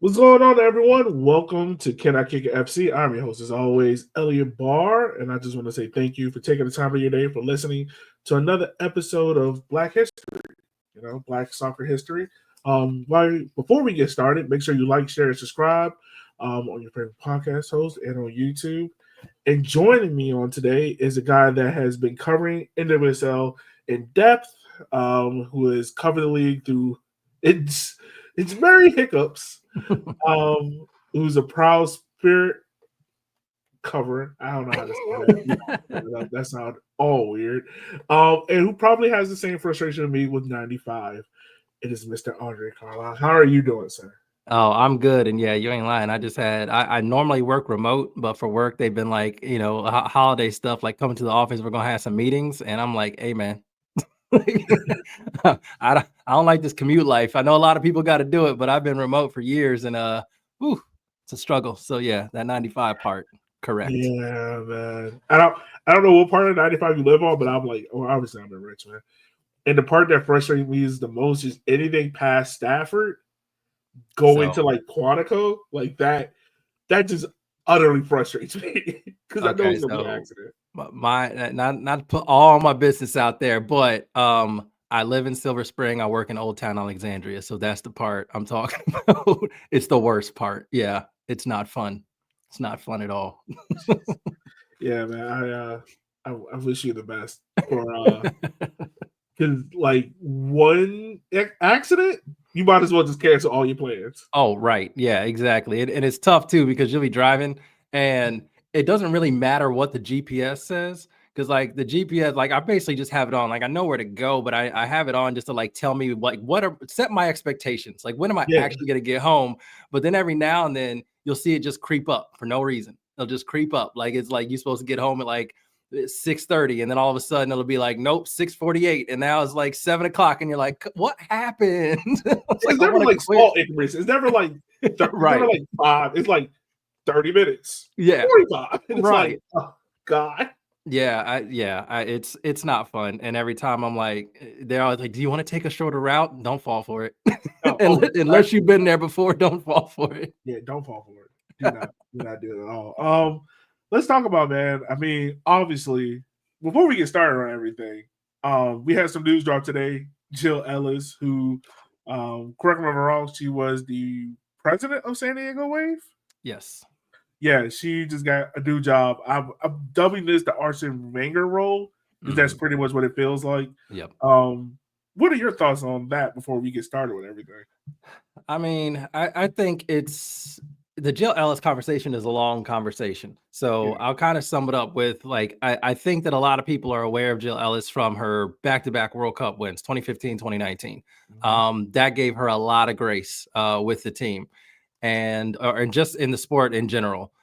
What's going on, everyone? Welcome to Can I Kick It FC. I'm your host, as always, Elliot Barr, and I just want to say thank you for taking the time of your day for listening to another episode of Black History, Black soccer history. Before we get started, make sure you like, share, and subscribe on your favorite podcast host and on YouTube. And joining me on today is a guy that has been covering NWSL in depth, who has covered the league through its very hiccups, who's a proud spirit cover. I don't know how to say that. That sounds all weird. And who probably has the same frustration of me with 95. It is Mr. Andre Carlisle. How are you doing, sir? Oh, I'm good. And yeah, you ain't lying. I normally work remote, but for work, they've been like, holiday stuff, like coming to the office, we're going to have some meetings. And I'm like, hey, man, I don't like this commute life. I know a lot of people got to do it, but I've been remote for years and, it's a struggle. So yeah, that 95 part. Correct. Yeah, man. I don't know what part of 95 you live on, but I'm like, obviously I'm in Richmond. And the part that frustrates me is the most is anything past Stafford going to So, like Quantico, like that just utterly frustrates me because I know okay. it's gonna be an So accident. not to put all my business out there, but I live in Silver Spring. I work in Old Town Alexandria, so that's the part I'm talking about. It's the worst part. Yeah, it's not fun. It's not fun at all. Yeah, man. I wish you the best for because like one accident, you might as well just cancel all your plans. Oh, right. Yeah, exactly. And it's tough too because you'll be driving and it doesn't really matter what the GPS says. Cause like the GPS, like I basically just have it on. Like I know where to go, but I have it on just to like tell me like set my expectations. Like when am I Yeah, actually gonna get home? But then every now and then you'll see it just creep up for no reason. It'll just creep up. Like it's like you're supposed to get home at like 6:30, and then all of a sudden it'll be like, nope, 6:48, and now it's like 7 o'clock, and you're like, what happened? It's it's like I never want to like quit. small increments. It's never like it's never Right. like 5. It's like 30 minutes, Yeah. 45. And it's like, Right. oh God. It's not fun. And every time I'm like, they're always like, "Do you want to take a shorter route? Don't fall for it." Unless you've been there before, don't fall for it. Yeah, don't fall for it. Do not do it at all. Let's talk about, man. I mean, obviously, before we get started on everything, we had some news drop today. Jill Ellis, who, correct me if I'm wrong, she was the president of San Diego Wave. Yes. Yeah, she just got a new job. I'm dubbing this the Arsene Wenger role because that's Mhm. pretty much what it feels like. Yep. What are your thoughts on that before we get started with everything? I mean, I think it's the Jill Ellis conversation is a long conversation. So Yeah. I'll kind of sum it up with like, I think that a lot of people are aware of Jill Ellis from her back-to-back World Cup wins, 2015, 2019. Mhm. That gave her a lot of grace with the team and just in the sport in general.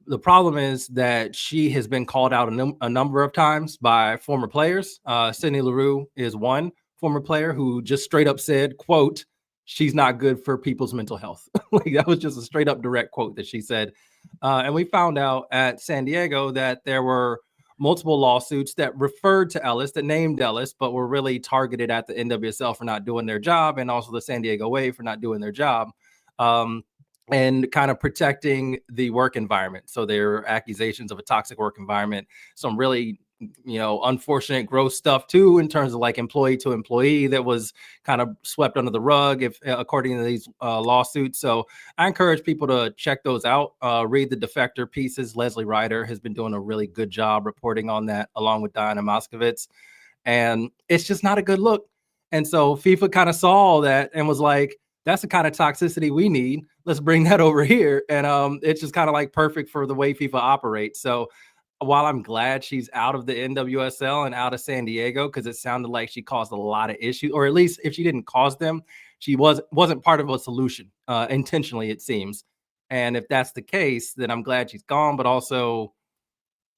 The problem is that she has been called out a number of times by former players. Sydney Leroux is one former player who just straight up said, quote, she's not good for people's mental health. Like that was just a straight up direct quote that she said. And we found out at San Diego that there were multiple lawsuits that referred to Ellis, that named Ellis, but were really targeted at the NWSL for not doing their job and also the San Diego Wave for not doing their job. Um, and kind of protecting the work environment. So there are accusations of a toxic work environment, some really, unfortunate, gross stuff too, in terms of like employee to employee that was kind of swept under the rug, if according to these lawsuits. So I encourage people to check those out. Read the Defector pieces. Leslie Ryder has been doing a really good job reporting on that, along with Diana Moskovitz. And it's just not a good look. And so FIFA kind of saw all that and was like, that's the kind of toxicity we need. Let's bring that over here. And it's just kind of like perfect for the way FIFA operates. So while I'm glad she's out of the NWSL and out of San Diego, because it sounded like she caused a lot of issues, or at least if she didn't cause them, she wasn't part of a solution intentionally, it seems. And if that's the case, then I'm glad she's gone, but also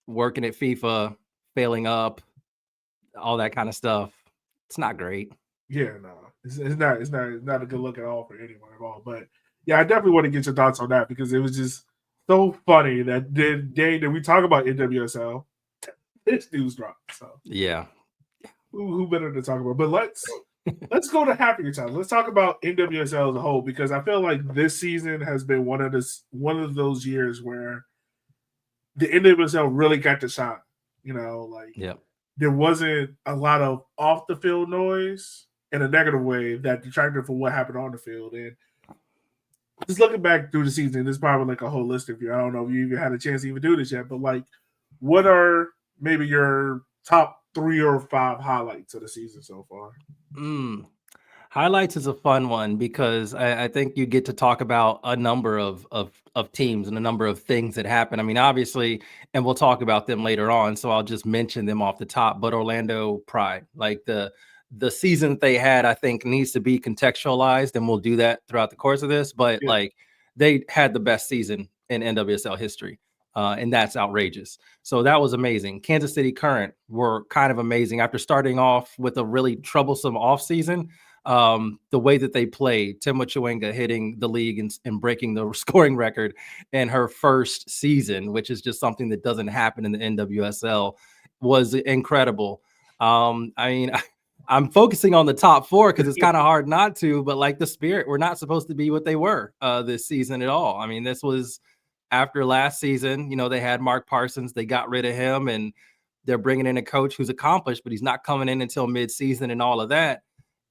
working at FIFA, failing up, all that kind of stuff. It's not great. Yeah, no, it's not a good look at all for anyone at all. But yeah, I definitely want to get your thoughts on that because it was just so funny that the day that we talk about NWSL, this news dropped. So Yeah. who better to talk about? But let's let's go to happier times. Let's talk about NWSL as a whole, because I feel like this season has been one of those years where the NWSL really got to shine. Like Yep. there wasn't a lot of off the field noise in a negative way that detracted from what happened on the field. And just looking back through the season, this is probably like a holistic view. I don't know if you even had a chance to even do this yet, but like, what are maybe your top 3 or 5 highlights of the season so far? Highlights is a fun one because I think you get to talk about a number of teams and a number of things that happen. I mean, obviously, and we'll talk about them later on, so I'll just mention them off the top. But Orlando Pride, like the season that they had, I think needs to be contextualized, and we'll do that throughout the course of this. But Yeah. like they had the best season in NWSL history. And that's outrageous. So that was amazing. Kansas City Current were kind of amazing after starting off with a really troublesome offseason. The way that they played, Tima Chwenga hitting the league and breaking the scoring record in her first season, which is just something that doesn't happen in the NWSL, was incredible. I mean, I'm focusing on the top 4 because it's kind of hard not to, but like the Spirit, we're not supposed to be what they were this season at all. I mean, this was after last season. They had Mark Parsons, they got rid of him, and they're bringing in a coach who's accomplished, but he's not coming in until mid-season and all of that.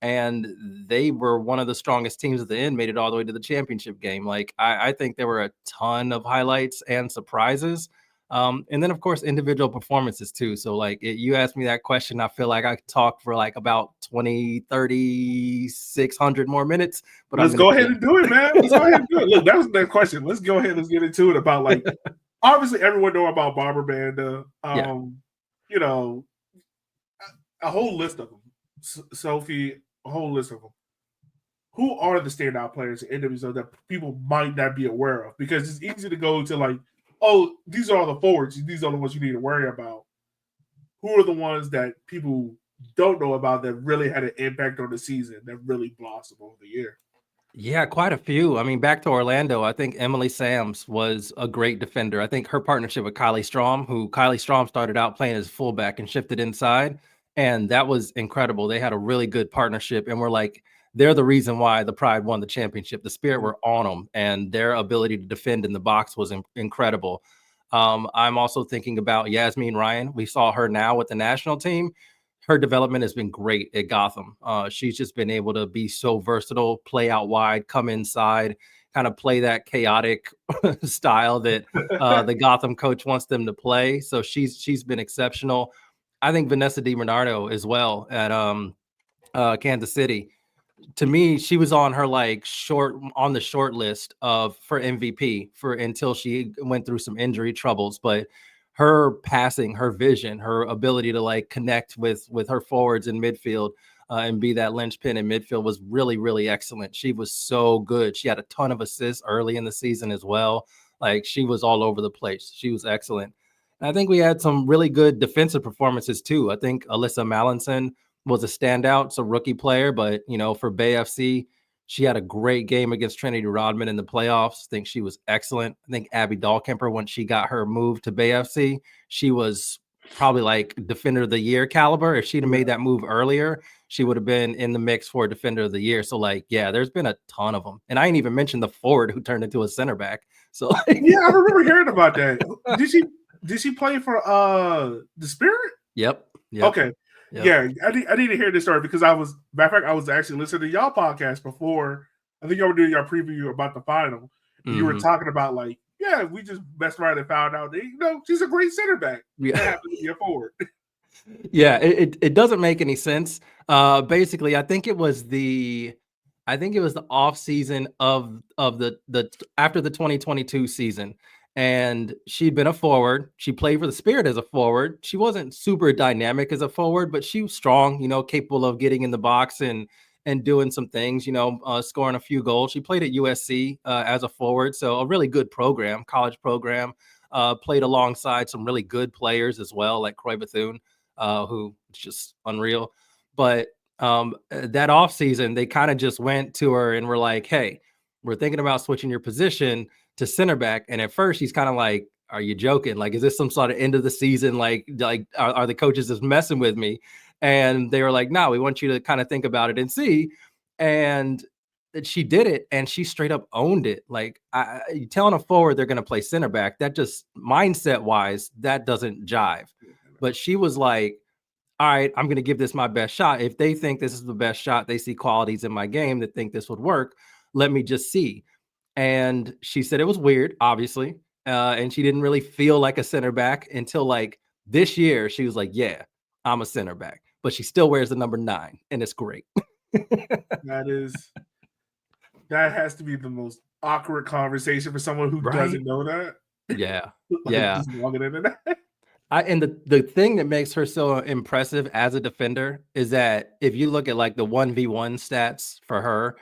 And they were one of the strongest teams at the end, made it all the way to the championship game. Like, I think there were a ton of highlights and surprises. And then, of course, individual performances too. So like you asked me that question, I feel like I could talk for like about 20, 30, 600 more minutes. But let's go ahead and do it, man. Let's go ahead and do it. Look, that was the next question. Let's go ahead. Let's get into it about like, obviously everyone know about Barbara Banda. A whole list of them. Sophie, a whole list of them. Who are the standout players in NWSL that people might not be aware of? Because it's easy to go to like, oh, these are all the forwards. These are the ones you need to worry about. Who are the ones that people don't know about that really had an impact on the season, that really blossomed over the year? Yeah, quite a few. I mean, back to Orlando, I think Emily Sams was a great defender. I think her partnership with Kylie Strom started out playing as fullback and shifted inside. And that was incredible. They had a really good partnership. And they're the reason why the Pride won the championship. The Spirit were on them, and their ability to defend in the box was incredible. I'm also thinking about Yasmin Ryan. We saw her now with the national team. Her development has been great at Gotham. She's just been able to be so versatile, play out wide, come inside, kind of play that chaotic style that the Gotham coach wants them to play. So she's been exceptional. I think Vanessa DiBernardo as well at Kansas City. To me, she was on her on the short list for MVP until she went through some injury troubles. But her passing, her vision, her ability to like connect with her forwards in midfield and be that linchpin in midfield was really, really excellent. She was so good. She had a ton of assists early in the season as well. Like, she was all over the place. She was excellent. And I think we had some really good defensive performances too. I think Alyssa Mallinson was a standout. It's a rookie player, but for Bay FC, she had a great game against Trinity Rodman in the playoffs. I think she was excellent. I think Abby Dahlkemper, when she got her move to Bay FC, she was probably like Defender of the Year caliber. If she'd have made that move earlier, she would have been in the mix for Defender of the Year. So there's been a ton of them. And I ain't even mentioned the forward who turned into a center back. So yeah, I remember hearing about that. Did she play for the Spirit? Yep. Okay. Yep. Yeah, I need to hear this story because matter of fact, I was actually listening to y'all podcast before. I think y'all were doing your preview about the final. Mm-hmm. You were talking about like, yeah, we just messed around and found out that she's a great center back. Yeah, that happens to be a forward. Yeah, it doesn't make any sense. Basically, I think it was the off season of the after the 2022 season. And she'd been a forward. She played for the Spirit as a forward. She wasn't super dynamic as a forward, but she was strong, capable of getting in the box and doing some things, scoring a few goals. She played at USC as a forward. So a really good program, college program, played alongside some really good players as well, like Croy Bethune, who is just unreal. But that offseason, they kind of just went to her and were like, hey, we're thinking about switching your position to center back. And at first she's kind of like, are you joking? Like, is this some sort of end of the season? Like are the coaches just messing with me? And they were like, no, we want you to kind of think about it and see. And she did it, and she straight up owned it. Like, you telling a forward they're going to play center back, that just mindset wise, that doesn't jive. But she was like, all right, I'm going to give this my best shot. If they think this is the best shot, they see qualities in my game that think this would work, let me just see. And she said it was weird, obviously. And she didn't really feel like a center back until like this year. She was like, yeah, I'm a center back, but she still wears the number 9, and it's great. That has to be the most awkward conversation for someone who doesn't know that. Yeah. Like, yeah. Just walking into that. And the thing that makes her so impressive as a defender is that if you look at like the 1v1 stats for her,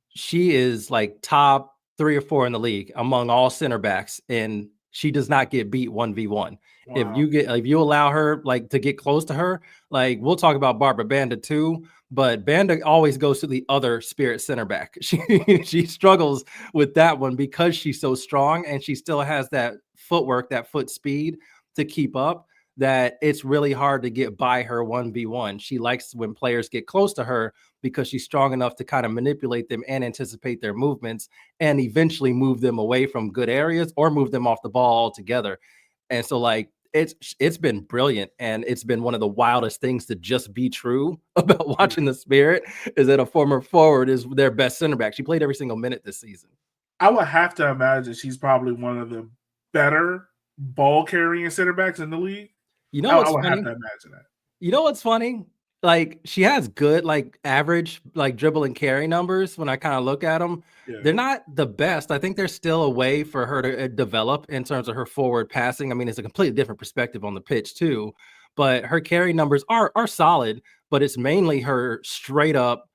she is like top 3 or 4 in the league among all center backs, and she does not get beat 1v1. Wow. If you allow her like to get close to her, like we'll talk about Barbara Banda too, but Banda always goes to the other Spirit center back. She struggles with that one because she's so strong, and she still has that footwork, that foot speed to keep up, that it's really hard to get by her 1v1. She likes when players get close to her because she's strong enough to kind of manipulate them and anticipate their movements and eventually move them away from good areas or move them off the ball altogether. And so like it's been brilliant, and it's been one of the wildest things to just be true about watching the Spirit is that a former forward is their best center back. She played every single minute this season. I would have to imagine she's probably one of the better ball carrying center backs in the league. You know what's I would funny? have to imagine that. You know what's funny? Like she has good, like average, like dribble and carry numbers. When I kind of look at them, they're not the best. I think there's still a way for her to develop in terms of her forward passing. I mean, it's a completely different perspective on the pitch too, but her carry numbers are solid. But it's mainly her straight up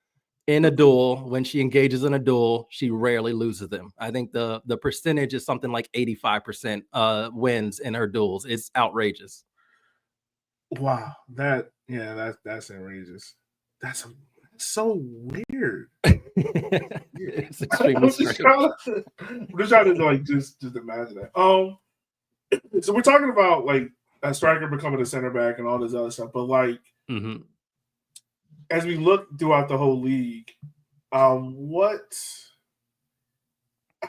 in a duel. When she engages in a duel, she rarely loses them. I think the percentage is something like 85% wins in her duels. It's outrageous. Wow, that's outrageous. That's so weird. It's extremely strange. I'm just trying to like just imagine that. So we're talking about like a striker becoming a center back and all this other stuff, but like as we look throughout the whole league, how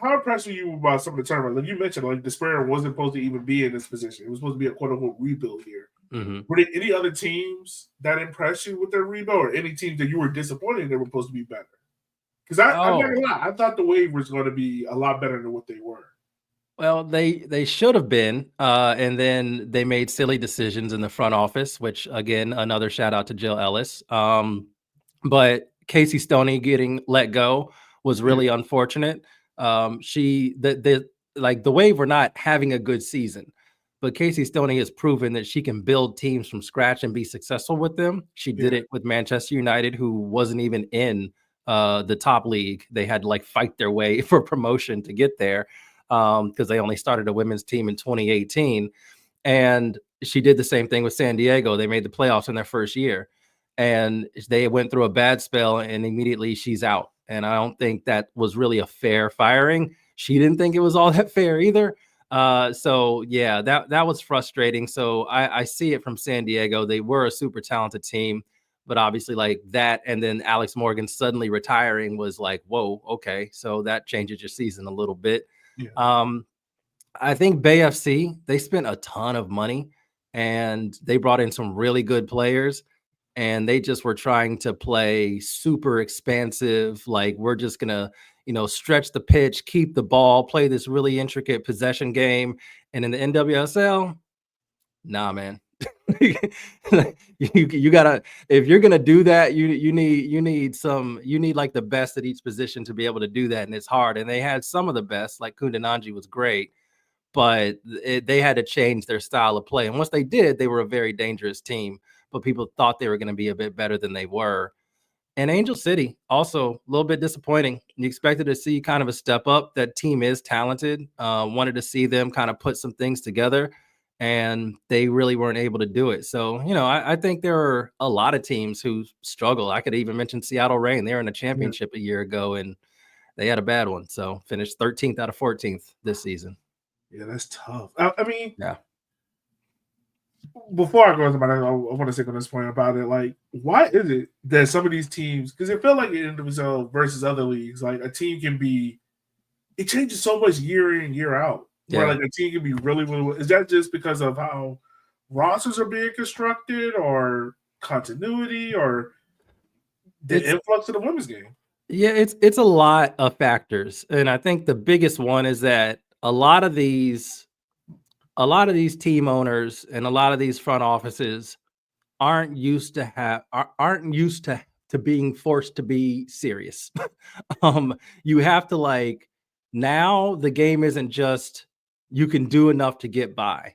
impressed were you about some of the tournaments? Like you mentioned, like Diaspora wasn't supposed to even be in this position. It was supposed to be a quote unquote rebuild here. Were there any other teams that impressed you with their rebuild, or any teams that you were disappointed they were supposed to be better? Because I'm not gonna lie, I thought the Wave was going to be a lot better than what they were. Well, they should have been, and then they made silly decisions in the front office, which again, another shout out to Jill Ellis. But Casey Stoney getting let go was really unfortunate. The Wave were not having a good season, but Casey Stoney has proven that she can build teams from scratch and be successful with them. She did it with Manchester United, who wasn't even in the top league. They had to like fight their way for promotion to get there because they only started a women's team in 2018. And she did the same thing with San Diego. They made the playoffs in their first year, and they went through a bad spell, and immediately she's out. And I don't think that was really a fair firing. She didn't think it was all that fair either. So yeah, that was frustrating. So I see it from San Diego. They were a super talented team, but obviously like that, and then Alex Morgan suddenly retiring was like, whoa, okay. So that changes your season a little bit. I think Bay FC, they spent a ton of money and they brought in some really good players, and they just were trying to play super expansive. Like we're just going to, stretch the pitch, keep the ball, play this really intricate possession game. And in the NWSL, nah, man. you gotta, if you're gonna do that, you need like the best at each position to be able to do that, and it's hard. And they had some of the best, like Kundananji was great, but they had to change their style of play. And once they did, they were a very dangerous team. But people thought they were going to be a bit better than they were. And Angel City, also a little bit disappointing. You expected to see kind of a step up. That team is talented. Wanted to see them kind of put some things together, and they really weren't able to do it. So, I think there are a lot of teams who struggle. I could even mention Seattle Reign. They were in a championship a year ago, and they had a bad one. So finished 13th out of 14th this season. Yeah, that's tough. I mean, yeah. before I go into my next, I want to say on this point about it. Like, why is it that some of these teams? Because it felt like in NWSL versus other leagues, like a team can be, it changes so much year in year out. Where Yeah. like a team can be really, really. Is that just because of how rosters are being constructed, or continuity, or the It's influx of the women's game? Yeah, it's a lot of factors, and I think the biggest one is that a lot of these team owners and a lot of these front offices aren't used to being forced to be serious. You have to like now the game isn't just you can do enough to get by.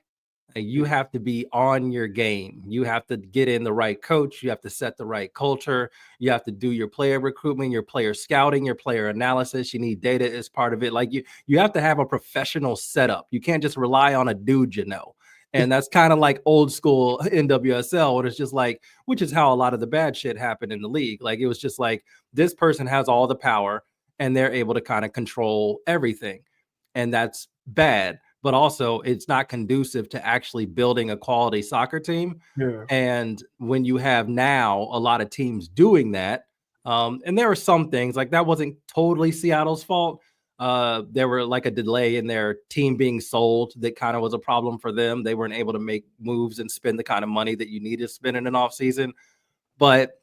You Yeah. have to be on your game. You have to get in the right coach. You have to set the right culture. You have to do your player recruitment, your player scouting, your player analysis. You need data as part of it. Like you have to have a professional setup. You can't just rely on a dude you know. And that's kind of like old school NWSL, where it's just like, which is how a lot of the bad shit happened in the league. Like it was just like this person has all the power and they're able to kind of control everything. And that's bad, but also it's not conducive to actually building a quality soccer team. Yeah. And when you have now a lot of teams doing that, and there were some things like that wasn't totally Seattle's fault. There were like a delay in their team being sold that kind of was a problem for them. They weren't able to make moves and spend the kind of money that you need to spend in an off season. But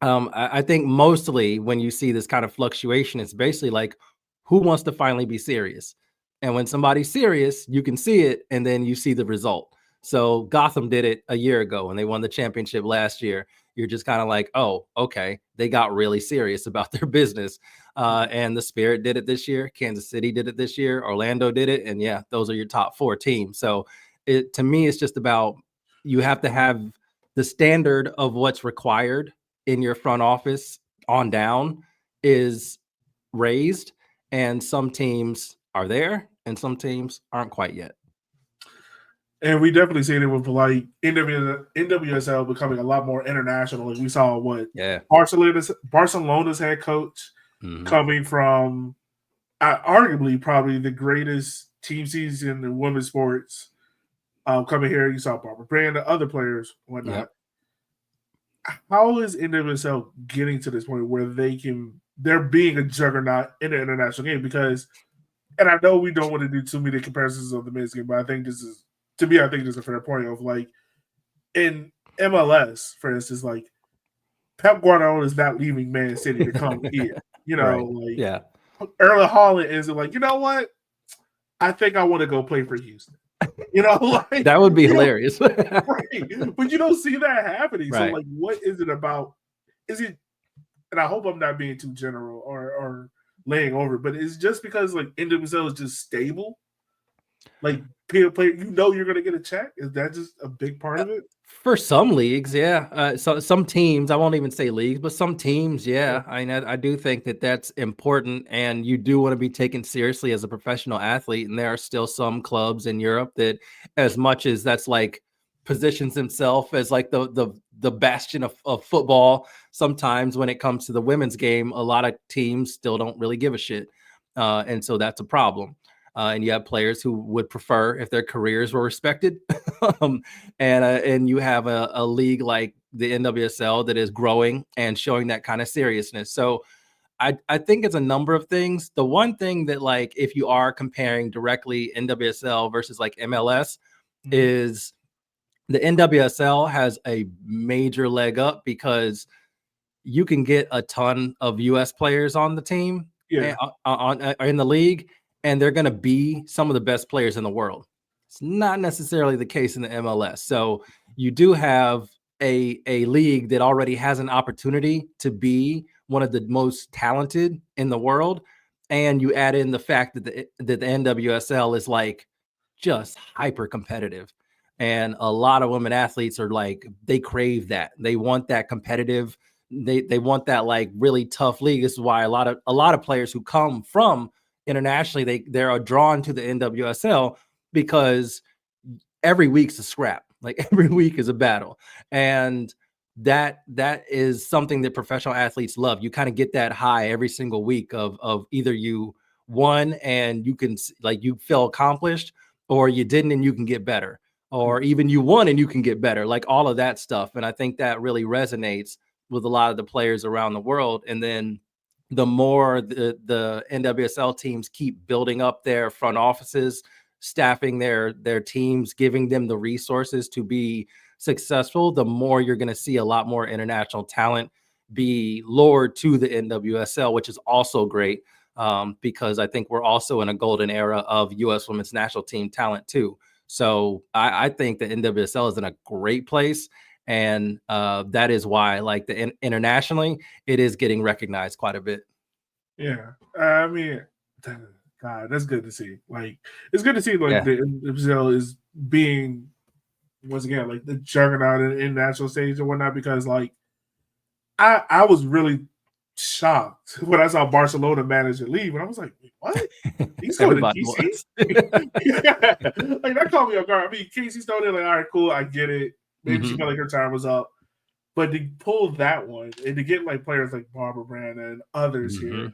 I think mostly when you see this kind of fluctuation, it's basically like who wants to finally be serious. And when somebody's serious, you can see it and then you see the result. So Gotham did it a year ago and they won the championship last year. You're just kind of like, oh, okay, they got really serious about their business. And the Spirit did it this year. Kansas City did it this year. Orlando did it. And yeah, those are your top four teams. So to me, it's just about you have to have the standard of what's required in your front office on down is raised, and some teams are there and some teams aren't quite yet. And we definitely seen it with like NWSL becoming a lot more international. Like we saw what Yeah. Barcelona's head coach Mhm. coming from arguably probably the greatest team season in women's sports. Coming here, you saw Barbara Brand, the other players, whatnot. Yep. How is NWSL getting to this point where they're being a juggernaut in the international game? Because, and I know we don't want to do too many comparisons of the men's game, but I think this is, to me, I think this is a fair point of like in MLS, for instance, like Pep Guardiola is not leaving Man City to come here. You know, Right. like Yeah. Erling Haaland is like, you know what? I think I want to go play for Houston. You know, like That would be you know, hilarious. right. But you don't see that happening. So, Right. like, what is it about? Is it? And I hope I'm not being too general or laying over, but it's just because like NWSL is just stable. Like, play, you know, you're gonna get a check. Is that just a big part of it? For some leagues, yeah. So some teams, I won't even say leagues, but some teams, Yeah. yeah. I mean, I do think that that's important, and you do want to be taken seriously as a professional athlete. And there are still some clubs in Europe that, as much as that's like positions himself as like the bastion of football. Sometimes when it comes to the women's game, a lot of teams still don't really give a shit, and so that's a problem. And you have players who would prefer if their careers were respected. um, and you have a league like the NWSL that is growing and showing that kind of seriousness. So I think it's a number of things. The one thing that like if you are comparing directly NWSL versus like MLS Mhm. is the NWSL has a major leg up because you can get a ton of US players on the team Yeah. and in the league, and they're going to be some of the best players in the world. It's not necessarily the case in the MLS. So you do have a league that already has an opportunity to be one of the most talented in the world, and you add in the fact that the NWSL is like just hyper competitive. And a lot of women athletes are like they crave that. They want that competitive, they want that like really tough league. This is why a lot of players who come from internationally they're drawn to the NWSL because every week's a scrap. Like every week is a battle, and that is something that professional athletes love. You kind of get that high every single week of either you won and you can like you feel accomplished, or you didn't and you can get better. or even you won and you can get better, like all of that stuff. And I think that really resonates with a lot of the players around the world. And then the more the NWSL teams keep building up their front offices, staffing their teams, giving them the resources to be successful, the more you're going to see a lot more international talent be lured to the NWSL, which is also great, because I think we're also in a golden era of U.S. women's national team talent too. So I think the NWSL is in a great place. And that is why, like, internationally, it is getting recognized quite a bit. Yeah. I mean, God, that's good to see. Like, it's good to see, like, the NWSL is being, once again, like, the juggernaut in the international stage and whatnot, because, like, I was really shocked when I saw Barcelona manager leave, and I was like, what? He's going to DC? Yeah. Like, that caught me off guard. I mean, Casey Stone, like, all right, cool, I get it. Maybe she felt like her time was up. But to pull that one and to get, like, players like Barbara Brand and others here,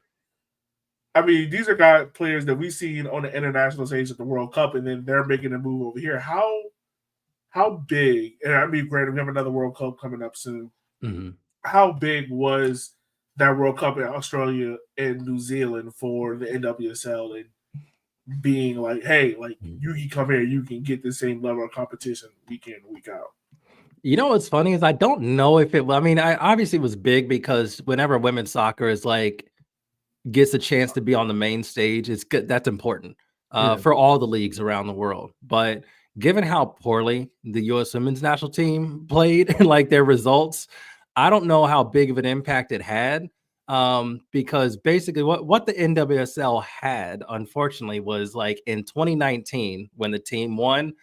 I mean, these are players that we've seen on the international stage at the World Cup, and then they're making a move over here. How big, and I mean, granted, we have another World Cup coming up soon. How big was that World Cup in Australia and New Zealand for the NWSL and being like, hey, like, you can come here, you can get the same level of competition week in, week out? You know what's funny is I don't know if it. I mean, I obviously it was big because whenever women's soccer is like gets a chance to be on the main stage, it's good. That's important for all the leagues around the world. But given how poorly the U.S. women's national team played and like their results, I don't know how big of an impact it had. Because basically what the NWSL had, unfortunately, was like in 2019 when the team won.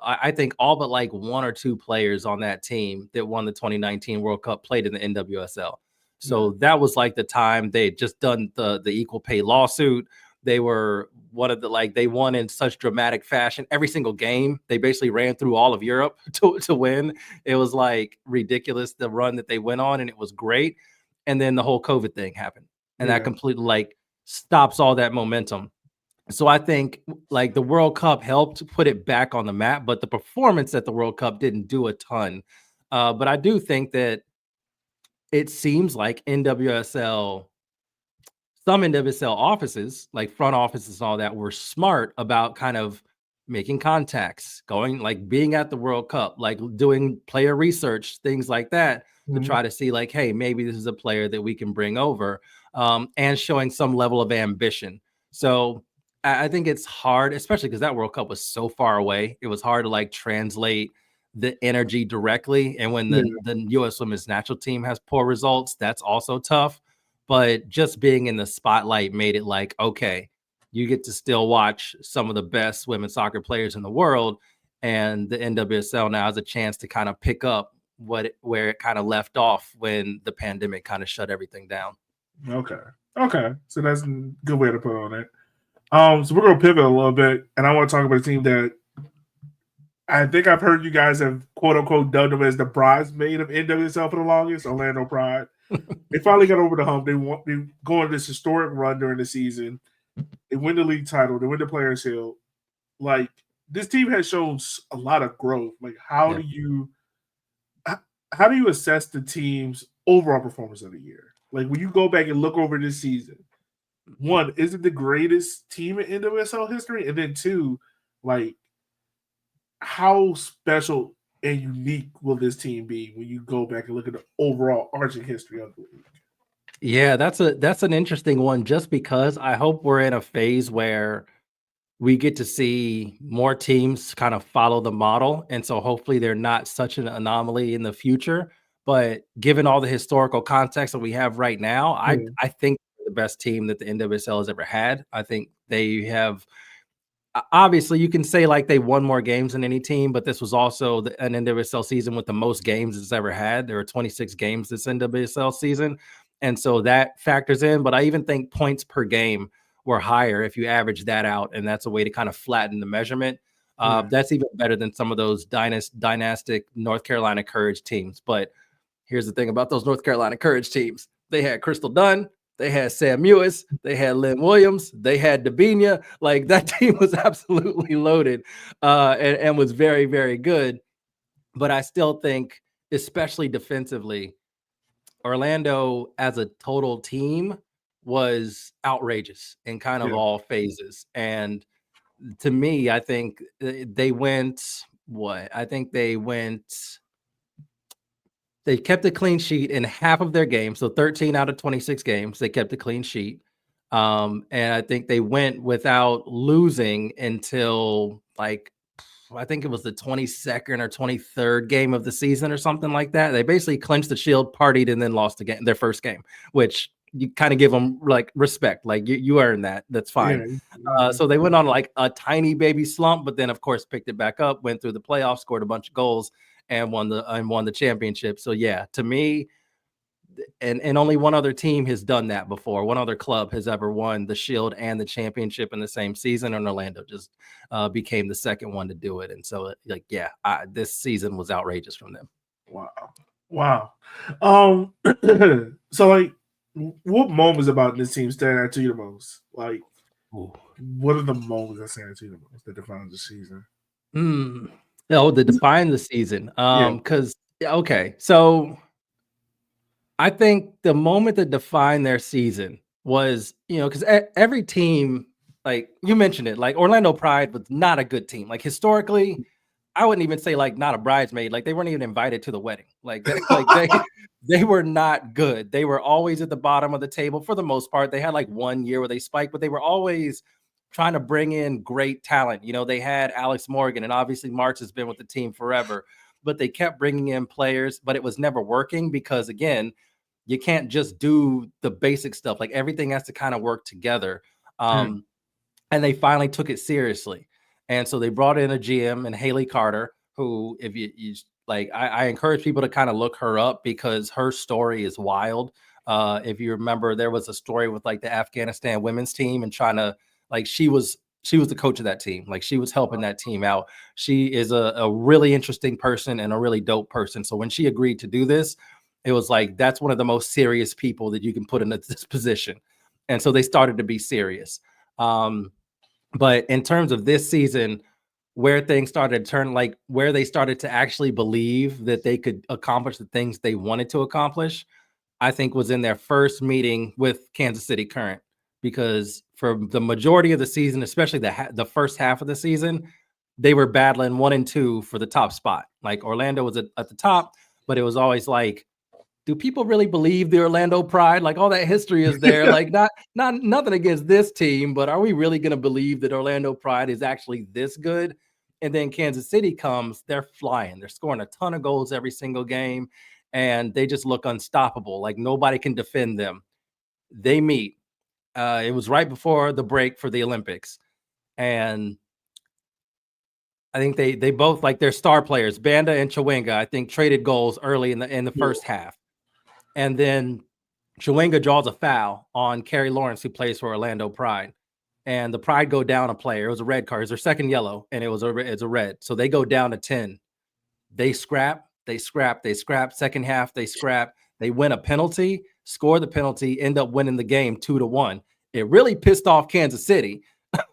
I think all but like one or two players on that team that won the 2019 World Cup played in the NWSL. So that was like the time they had just done the equal pay lawsuit. They were one of the, like, they won in such dramatic fashion every single game. They basically ran through all of Europe to win. It was like ridiculous, the run that they went on, and it was great. And then the whole COVID thing happened, and that completely like stops all that momentum. So I think like the World Cup helped put it back on the map, but the performance at the World Cup didn't do a ton. But I do think that it seems like some NWSL offices, like front offices and all that, were smart about kind of making contacts, going, like, being at the World Cup, like doing player research, things like that, to try to see like, hey, maybe this is a player that we can bring over, and showing some level of ambition. So I think it's hard, especially because that World Cup was so far away. It was hard to like translate the energy directly. And when the U.S. women's national team has poor results, that's also tough. But just being in the spotlight made it like, okay, you get to still watch some of the best women's soccer players in the world. And the NWSL now has a chance to kind of pick up where it kind of left off when the pandemic kind of shut everything down. Okay. So that's a good way to put on it. So we're going to pivot a little bit, and I want to talk about a team that I think I've heard you guys have, quote unquote, dubbed them as the bridesmaid of NWSL for the longest, Orlando Pride. They finally got over the hump. They go on this historic run during the season. They win the league title. They win the Players' Shield. Like, this team has shown a lot of growth. Like, how do you assess the team's overall performance of the year? Like, when you go back and look over this season, one, is it the greatest team in NWSL history? And then two, like, how special and unique will this team be when you go back and look at the overall arching history of the league? Yeah, that's an interesting one, just because I hope we're in a phase where we get to see more teams kind of follow the model. And so hopefully they're not such an anomaly in the future. But given all the historical context that we have right now, I think they're the best team that the NWSL has ever had. I think they have, obviously you can say like they won more games than any team, but this was also an NWSL season with the most games it's ever had. There were 26 games this NWSL season. And so that factors in. But I even think points per game were higher if you average that out. And that's a way to kind of flatten the measurement. That's even better than some of those dynastic North Carolina Courage teams. But here's the thing about those North Carolina Courage teams. They had Crystal Dunn. They had Sam Mewis, they had Lynn Williams, they had Dabinia. Like that team was absolutely loaded and was very, very good. But I still think, especially defensively, Orlando as a total team was outrageous in kind of all phases. And to me, I think they went what? I think they kept a clean sheet in half of their games. So 13 out of 26 games, they kept a clean sheet. And I think they went without losing until like I think it was the 22nd or 23rd game of the season or something like that. They basically clinched the Shield, partied, and then lost again their first game, which you kind of give them like respect. Like you earned that. That's fine. So they went on like a tiny baby slump, but then of course picked it back up, went through the playoffs, scored a bunch of goals, and won the championship. So yeah, to me, and only one other team has done that before. One other club has ever won the Shield and the championship in the same season, and Orlando just became the second one to do it. And so, like, yeah, this season was outrageous from them. Wow. So, like, what moments about this team stand out to you the most? Like, what are the moments that stand out to you the most that define the season? No, that define the season. Because okay, so I think the moment that defined their season was, because every team, like you mentioned it, like Orlando Pride was not a good team. Like historically, I wouldn't even say like not a bridesmaid. Like they weren't even invited to the wedding. Like they were not good. They were always at the bottom of the table for the most part. They had like 1 year where they spiked, but they were always trying to bring in great talent. They had Alex Morgan, and obviously March has been with the team forever, but they kept bringing in players, but it was never working because again, you can't just do the basic stuff. Like everything has to kind of work together. And they finally took it seriously. And so they brought in a GM and Haley Carter, who, if you like, I encourage people to kind of look her up because her story is wild. If you remember, there was a story with like the Afghanistan women's team and trying to like, she was the coach of that team. Like she was helping that team out. She is a really interesting person and a really dope person. So when she agreed to do this, it was like, that's one of the most serious people that you can put in this position. And so they started to be serious. But in terms of this season, where things started to turn, like where they started to actually believe that they could accomplish the things they wanted to accomplish, I think was in their first meeting with Kansas City Current, because for the majority of the season, especially the first half of the season, they were battling 1 and 2 for the top spot. Like Orlando was at the top, but it was always like, do people really believe the Orlando Pride? Like all that history is there. Like nothing against this team, but are we really going to believe that Orlando Pride is actually this good? And then Kansas City comes, they're flying. They're scoring a ton of goals every single game, and they just look unstoppable. Like nobody can defend them. They meet. It was right before the break for the Olympics, and I think they both, like their star players, Banda and Chawinga, I think traded goals early in the first half. And then Chawinga draws a foul on Carrie Lawrence, who plays for Orlando Pride. And the Pride go down a player. It was a red card. It was their second yellow, and it's a red. So they go down to 10. They scrap. Second half, they scrap. They win a penalty, score the penalty, end up winning the game 2-1. It really pissed off Kansas City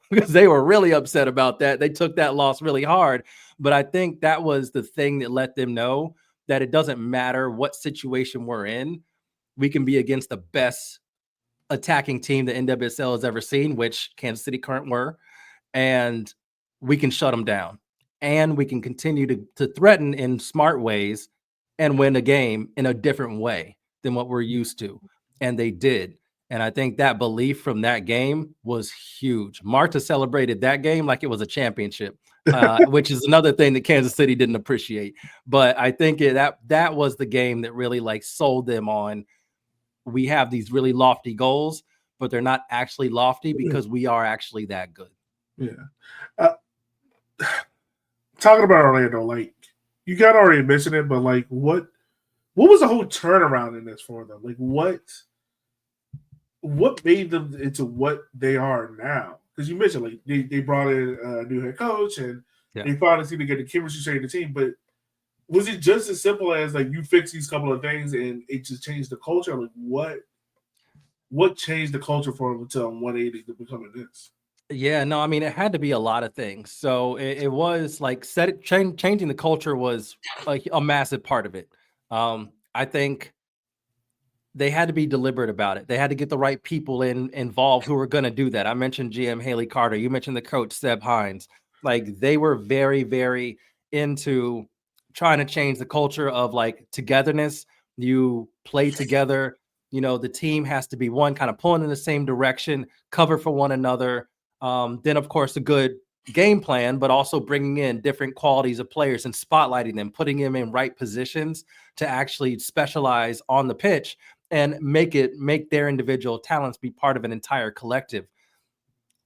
because they were really upset about that. They took that loss really hard. But I think that was the thing that let them know that it doesn't matter what situation we're in. We can be against the best attacking team the NWSL has ever seen, which Kansas City Current were, and we can shut them down. And we can continue to threaten in smart ways and win a game in a different way than what we're used to. And they did. And I think that belief from that game was huge. Marta celebrated that game like it was a championship, which is another thing that Kansas City didn't appreciate. But I think that was the game that really like sold them on. We have these really lofty goals, but they're not actually lofty because we are actually that good. Yeah. Talking about Orlando, like you got already mentioned it, but like what was the whole turnaround in this for them? Like what made them into what they are now? Because you mentioned like they brought in a new head coach and they finally seem to get the chemistry straight in the team. But was it just as simple as like you fix these couple of things and it just changed the culture? Like what? what changed the culture for him to 180 to becoming this? Yeah, no, I mean, it had to be a lot of things. So it was like changing the culture was a massive part of it. I think they had to be deliberate about it. They had to get the right people involved who were going to do that. I mentioned GM Haley Carter. You mentioned the coach Seb Hines. Like they were very, very into trying to change the culture of like togetherness. You play together. You know, the team has to be one, kind of pulling in the same direction, cover for one another. Then, of course, a good game plan, but also bringing in different qualities of players and spotlighting them, putting them in right positions to actually specialize on the pitch and make their individual talents be part of an entire collective.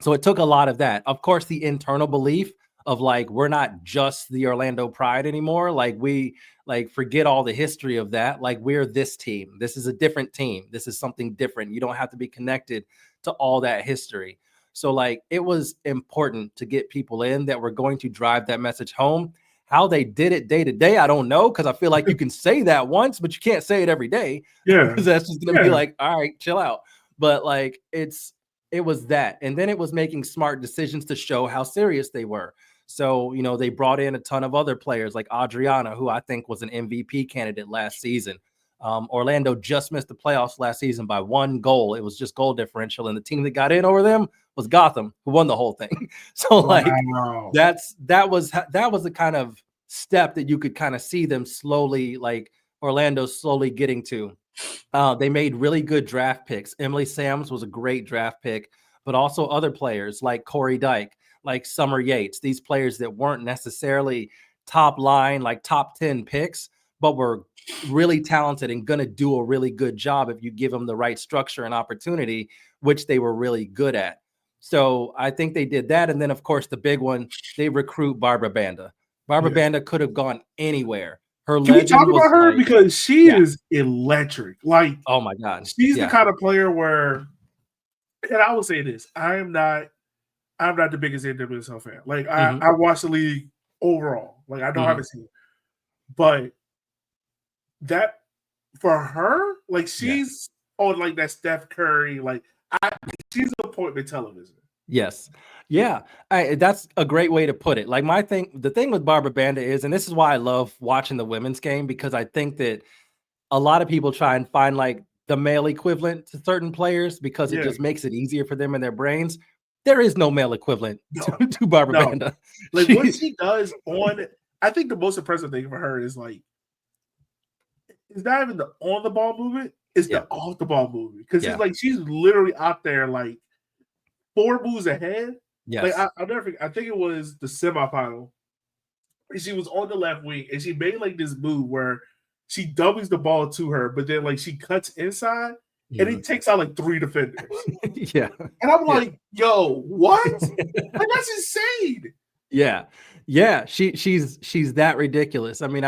So it took a lot of that. Of course, the internal belief of like we're not just the Orlando Pride anymore. Like we like forget all the history of that. Like we're this team. This is a different team. This is something different. You don't have to be connected to all that history. So like it was important to get people in that were going to drive that message home. How they did it day to day, I don't know, because I feel like you can say that once, but you can't say it every day. Yeah, Because that's just gonna be like, all right, chill out. But like it was that. And then it was making smart decisions to show how serious they were. So, you know, they brought in a ton of other players like Adriana, who I think was an MVP candidate last season. Orlando just missed the playoffs last season by 1 goal. It was just goal differential. And the team that got in over them was Gotham, who won the whole thing. So, like, wow. that was the kind of step that you could kind of see them slowly, like Orlando slowly getting to. They made really good draft picks. Emily Sams was a great draft pick, but also other players like Corey Dyke, like Summer Yates, these players that weren't necessarily top line, like top 10 picks, but were really talented and going to do a really good job if you give them the right structure and opportunity, which they were really good at. So I think they did that. And then, of course, the big one, they recruit Barbara Banda. Barbara Banda could have gone anywhere. Her Can we talk legend was about her? like, Because she yeah. is electric. Like, Oh my God. she's the Yeah. kind of player where, and I will say this: I'm not the biggest NWSL fan. Like, Mhm. I watch the league overall. Like, I don't have Mhm. a team, but that for her, like, Yeah. she's on like that Steph Curry. Like, she's appointment television. Yes. Yeah. That's a great way to put it. Like the thing with Barbara Banda is, and this is why I love watching the women's game, because I think that a lot of people try and find like the male equivalent to certain players because it Yeah, just makes it easier for them in their brains. There is no male equivalent no, to Barbara no. Banda. Like what she does on, I think the most impressive thing for her is like, it's not even the on the ball movement, it's Yeah. the off the ball movement. Because it's Yeah. like she's literally out there like 4 moves ahead. Like Yes. I'll never forget, I think it was the semifinal. She was on the left wing and she made like this move where she doubles the ball to her, but then like she cuts inside and Mhm. it takes out like 3 defenders. Yeah. And I'm Yeah. like, yo, what? Like that's insane. Yeah. Yeah, she's that ridiculous. I mean,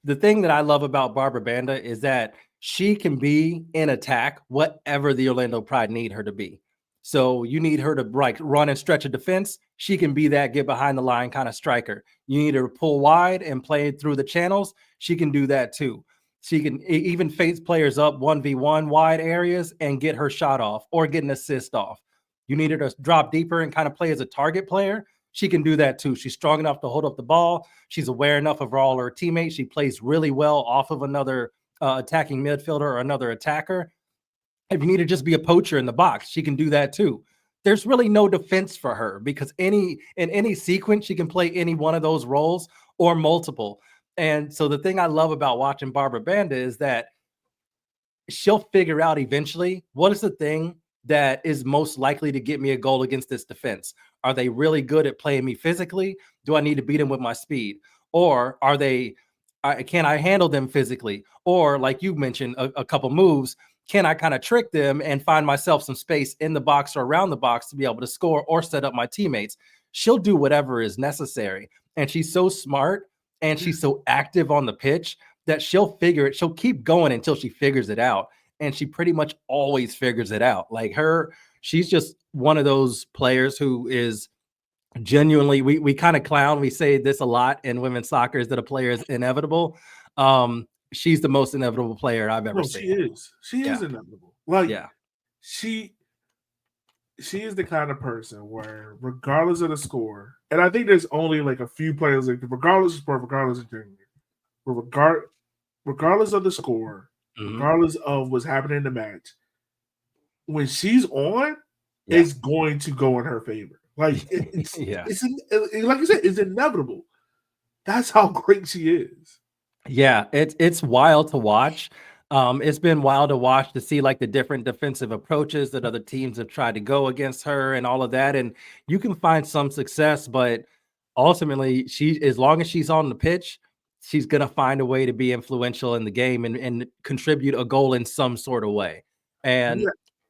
the thing that I love about Barbara Banda is that she can be in attack whatever the Orlando Pride need her to be. So you need her to like run and stretch a defense. She can be that get behind the line kind of striker. You need her to pull wide and play through the channels. She can do that too. She can even face players up 1v1 wide areas and get her shot off or get an assist off. You need her to drop deeper and kind of play as a target player. She can do that too. She's strong enough to hold up the ball. She's aware enough of all her teammates. She plays really well off of another attacking midfielder or another attacker. If you need to just be a poacher in the box, she can do that too. There's really no defense for her because in any sequence, she can play any one of those roles or multiple. And so the thing I love about watching Barbara Banda is that she'll figure out eventually what is the thing that is most likely to get me a goal against this defense. Are they really good at playing me physically? Do I need to beat them with my speed? Or are they, can I handle them physically? Or like you mentioned, a couple moves, can I kind of trick them and find myself some space in the box or around the box to be able to score or set up my teammates? She'll do whatever is necessary. And she's so smart and she's so active on the pitch that she'll figure it. She'll keep going until she figures it out. And she pretty much always figures it out. Like she's just one of those players who is genuinely, we kind of clown. We say this a lot in women's soccer is that a player is inevitable. She's the most inevitable player I've ever No, she seen. is. She is Yeah. inevitable. Like Yeah. she is the kind of person where, regardless of the score, and I think there's only like a few players, like regardless of sport, regardless of gender, but regardless of the score, regardless of what's happening in the match, when she's on, it's going to go in her favor. Like it's like you said, it's inevitable. That's how great she is. Yeah, it's wild to watch. It's been wild to watch to see like the different defensive approaches that other teams have tried to go against her and all of that. And you can find some success, but ultimately, as long as she's on the pitch, she's gonna find a way to be influential in the game and contribute a goal in some sort of way. And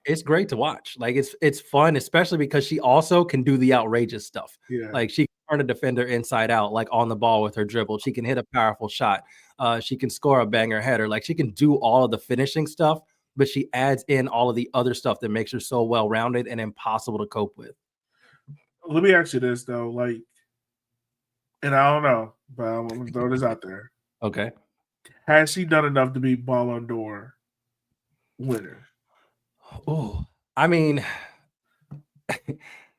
it's great to watch. Like it's fun, especially because she also can do the outrageous stuff. Yeah. Like she can turn a defender inside out, like on the ball with her dribble. She can hit a powerful shot. She can score a banger header. Like she can do all of the finishing stuff, but she adds in all of the other stuff that makes her so well-rounded and impossible to cope with. Let me ask you this though, like, and I don't know, but I'm gonna throw this out there. Okay. Has she done enough to be Ballon d'Or winner? Oh, I mean,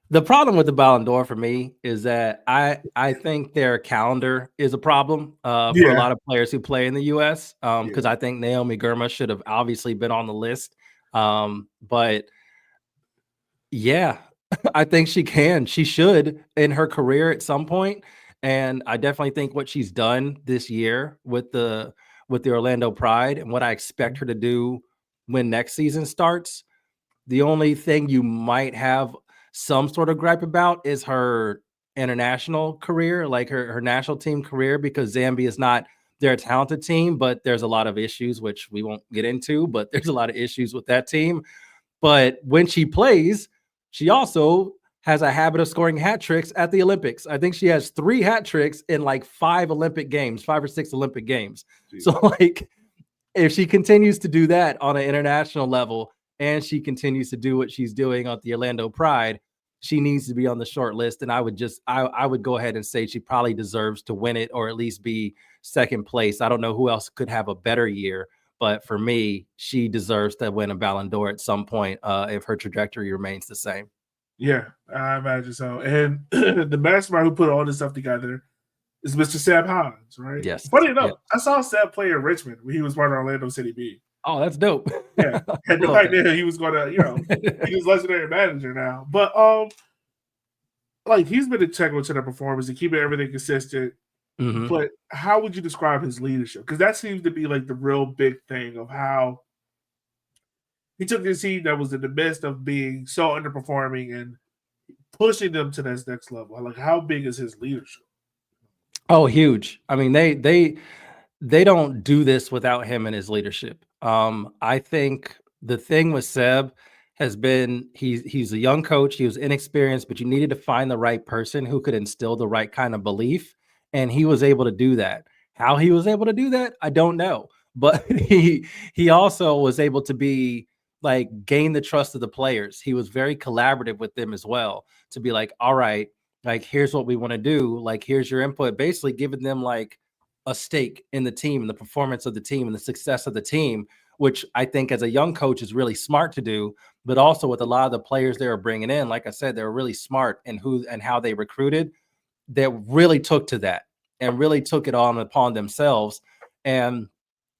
the problem with the Ballon d'Or for me is that I think their calendar is a problem for a lot of players who play in the U.S. Because I think Naomi Girma should have obviously been on the list. But yeah, I think she can. She should in her career at some point. And I definitely think what she's done this year with the Orlando Pride and what I expect her to do when next season starts. The only thing you might have some sort of gripe about is her international career, like her national team career, because Zambia is not they're a talented team, but there's a lot of issues, which we won't get into, but there's a lot of issues with that team. But when she plays, she also has a habit of scoring hat tricks at the Olympics. I think she has 3 hat tricks in like 5 or 6 Olympic games. Jeez. So like if she continues to do that on an international level and she continues to do what she's doing at the Orlando Pride, she needs to be on the short list. And I would go ahead and say she probably deserves to win it or at least be second place. I don't know who else could have a better year, but for me, she deserves to win a Ballon d'Or at some point if her trajectory remains the same. Yeah, I imagine so. And the mastermind who put all this stuff together is Mr. Seb Hines, right? Yes. Funny enough, I saw Seb play in Richmond when he was part of Orlando City B. Oh, that's dope. Yeah, had no idea he was going to, he was legendary manager now. But like he's been integral to their performance and keeping everything consistent. Mm-hmm. But how would you describe his leadership? Because that seems to be like the real big thing of how he took this team that was in the midst of being so underperforming and pushing them to this next level. Like, how big is his leadership? Oh, huge. I mean, they don't do this without him and his leadership. I think the thing with Seb has been he's a young coach. He was inexperienced, but you needed to find the right person who could instill the right kind of belief. And he was able to do that. How he was able to do that, I don't know. But he also was able to be like gain the trust of the players. He was very collaborative with them as well to be like, all right, like, here's what we want to do. Like, here's your input, basically giving them like a stake in the team and the performance of the team and the success of the team, which I think as a young coach is really smart to do, but also with a lot of the players they were bringing in, like I said, they were really smart in who and how they recruited. They really took to that and really took it on upon themselves. And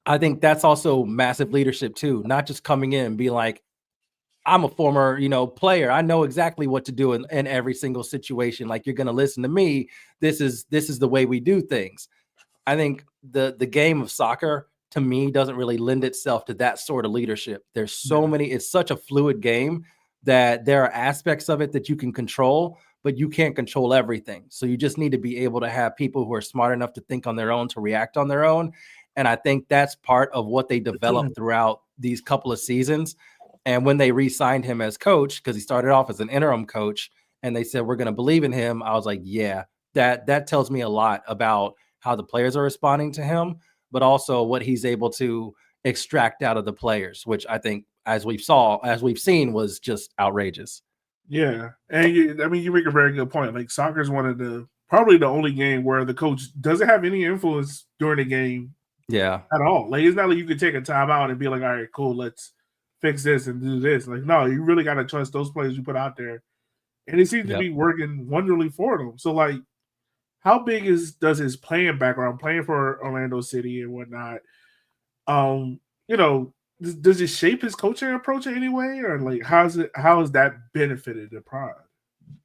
I think that's also massive leadership too, not just coming in and being like, I'm a former, player. I know exactly what to do in every single situation. Like, you're going to listen to me. This is the way we do things. I think the game of soccer to me doesn't really lend itself to that sort of leadership. There's so many, it's such a fluid game that there are aspects of it that you can control, but you can't control everything. So you just need to be able to have people who are smart enough to think on their own, to react on their own. And I think that's part of what they developed throughout these couple of seasons. And when they re-signed him as coach, because he started off as an interim coach, and they said, we're going to believe in him, I was like, yeah, that tells me a lot about how the players are responding to him, but also what he's able to extract out of the players, which I think, as we've seen, was just outrageous. Yeah. And you make a very good point. Like, soccer is probably the only game where the coach doesn't have any influence during the game. Yeah. At all. Like, it's not like you can take a timeout and be like, all right, cool, let's fix this and do this. Like, no, you really got to trust those players you put out there. And it seems to be working wonderfully for them. So, like, how big does his playing background, playing for Orlando City and whatnot, you know, does it shape his coaching approach in any way? Or, like, how has that benefited the Pride?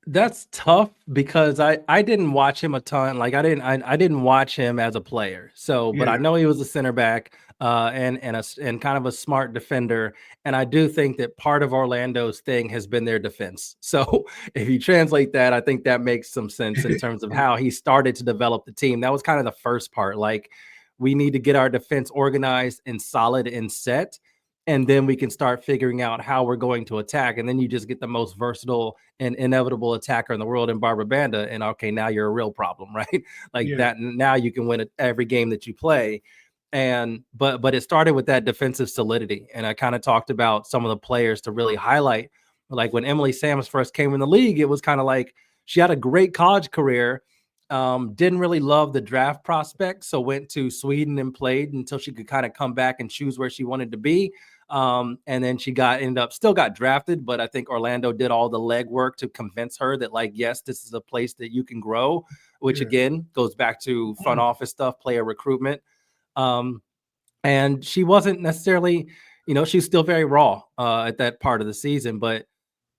That's tough because I didn't watch him a ton. Like I didn't watch him as a player. So, but I know he was a center back and kind of a smart defender. And I do think that part of Orlando's thing has been their defense. So, if you translate that, I think that makes some sense in terms of how he started to develop the team. That was kind of the first part. Like, we need to get our defense organized and solid and set, and then we can start figuring out how we're going to attack. And then you just get the most versatile and inevitable attacker in the world in Barbara Banda. And okay, now you're a real problem, right? Like that. Now you can win every game that you play. And but it started with that defensive solidity. And I kind of talked about some of the players to really highlight. Like when Emily Sams first came in the league, it was kind of like she had a great college career. Didn't really love the draft prospect, so went to Sweden and played until she could kind of come back and choose where she wanted to be. And then she still got drafted, but I think Orlando did all the legwork to convince her that, like, yes, this is a place that you can grow, which again goes back to front office stuff, player recruitment. And she wasn't necessarily, she's still very raw at that part of the season, but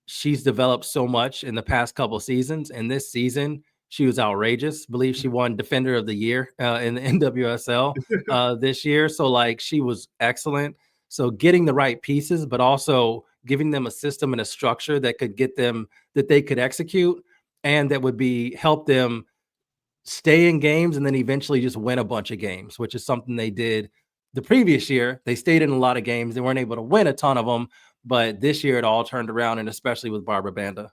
she's developed so much in the past couple of seasons. And this season, she was outrageous. I believe she won Defender of the Year in the NWSL this year. So, like, she was excellent. So getting the right pieces, but also giving them a system and a structure that could get them, that they could execute, and that would help them stay in games and then eventually just win a bunch of games, which is something they did the previous year. They stayed in a lot of games. They weren't able to win a ton of them, but this year it all turned around, and especially with Barbara Banda.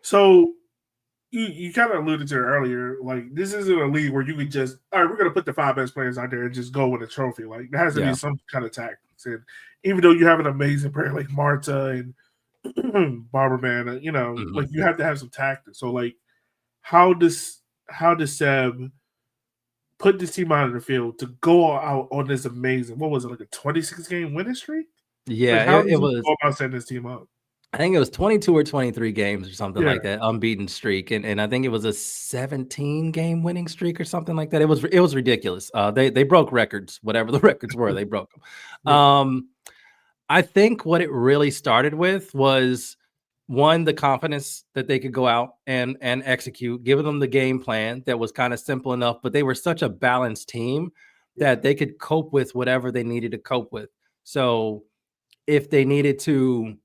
So you kind of alluded to it earlier. Like, this isn't a league where you could just, all right, we're going to put the 5 best players out there and just go with a trophy. Like, there has to be some kind of tactics. And even though you have an amazing player like Marta and Barbara Banda, like, you have to have some tactics. So, like, how does Seb put this team out of the field to go out on this amazing, what was it, like a 26-game winning streak? Yeah, like, how does it he was. go about setting this team up? I think it was 22 or 23 games or something like that, unbeaten streak, and I think it was a 17-game winning streak or something like that. It was ridiculous. They broke records, whatever the records were, they broke them. I think what it really started with was, one, the confidence that they could go out and execute, giving them the game plan that was kind of simple enough, but they were such a balanced team that they could cope with whatever they needed to cope with. So if they needed to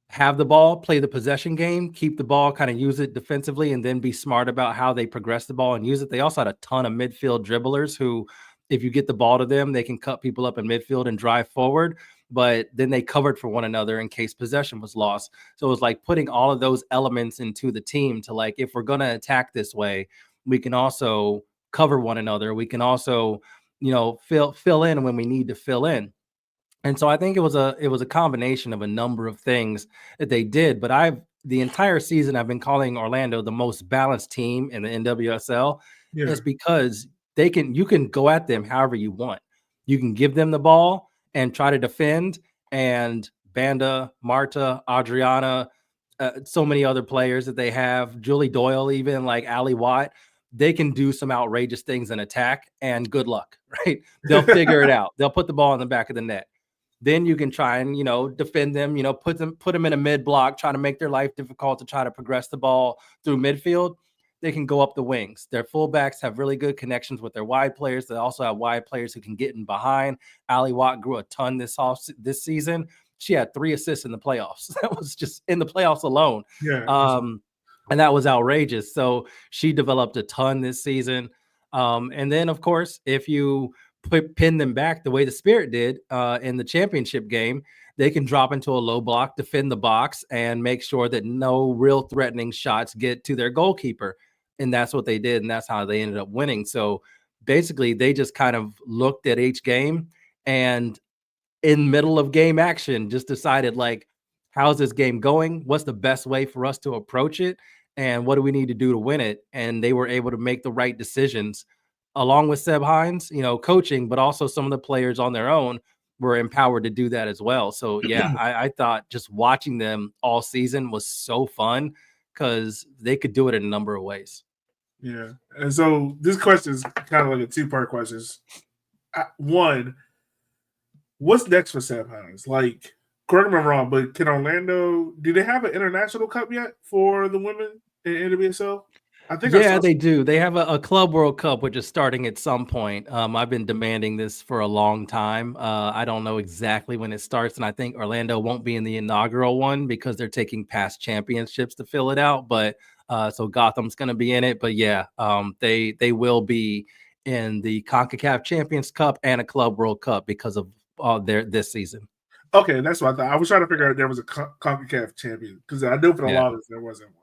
have the ball, play the possession game, keep the ball, kind of use it defensively, and then be smart about how they progress the ball and use it. They also had a ton of midfield dribblers who, if you get the ball to them, they can cut people up in midfield and drive forward, but then they covered for one another in case possession was lost. So it was like putting all of those elements into the team to, like, if we're going to attack this way, we can also cover one another. We can also, fill in when we need to fill in. And so I think it was a combination of a number of things that they did. But the entire season I've been calling Orlando the most balanced team in the NWSL. Is because you can go at them however you want. You can give them the ball and try to defend. And Banda, Marta, Adriana, so many other players that they have, Julie Doyle, even like Ali Watt, they can do some outrageous things in attack, and good luck, right? They'll figure it out. They'll put the ball in the back of the net. Then you can try and, defend them, put them in a mid block, try to make their life difficult to try to progress the ball through midfield. They can go up the wings. Their fullbacks have really good connections with their wide players. They also have wide players who can get in behind. Ali Watt grew a ton this season. She had 3 assists in the playoffs. That was just in the playoffs alone. And that was outrageous. So she developed a ton this season. And then, of course, if you pin them back the way the Spirit did in the championship game, they can drop into a low block, defend the box, and make sure that no real threatening shots get to their goalkeeper. And that's what they did, and that's how they ended up winning. So basically, they just kind of looked at each game and, in middle of game action, just decided, like, how's this game going? What's the best way for us to approach it? And what do we need to do to win it? And they were able to make the right decisions, along with Seb Hines, coaching, but also some of the players on their own were empowered to do that as well. So yeah, I thought just watching them all season was so fun because they could do it in a number of ways. Yeah. And so this question is kind of like a two-part question. One, what's next for Seb Hines? Like, correct me if I'm wrong, but can Orlando, do they have an international cup yet for the women in NWSL? I think I Yeah, saw they do. They have a Club World Cup, which is starting at some point. I've been demanding this for a long time. I don't know exactly when it starts, and I think Orlando won't be in the inaugural one because they're taking past championships to fill it out. But so Gotham's going to be in it. But yeah, they will be in the CONCACAF Champions Cup and a Club World Cup because of their this season. Okay, that's what I thought. I was trying to figure out if there was a CONCACAF champion because I knew for the Yeah. longest there wasn't one.